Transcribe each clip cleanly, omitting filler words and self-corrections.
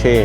6۔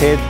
6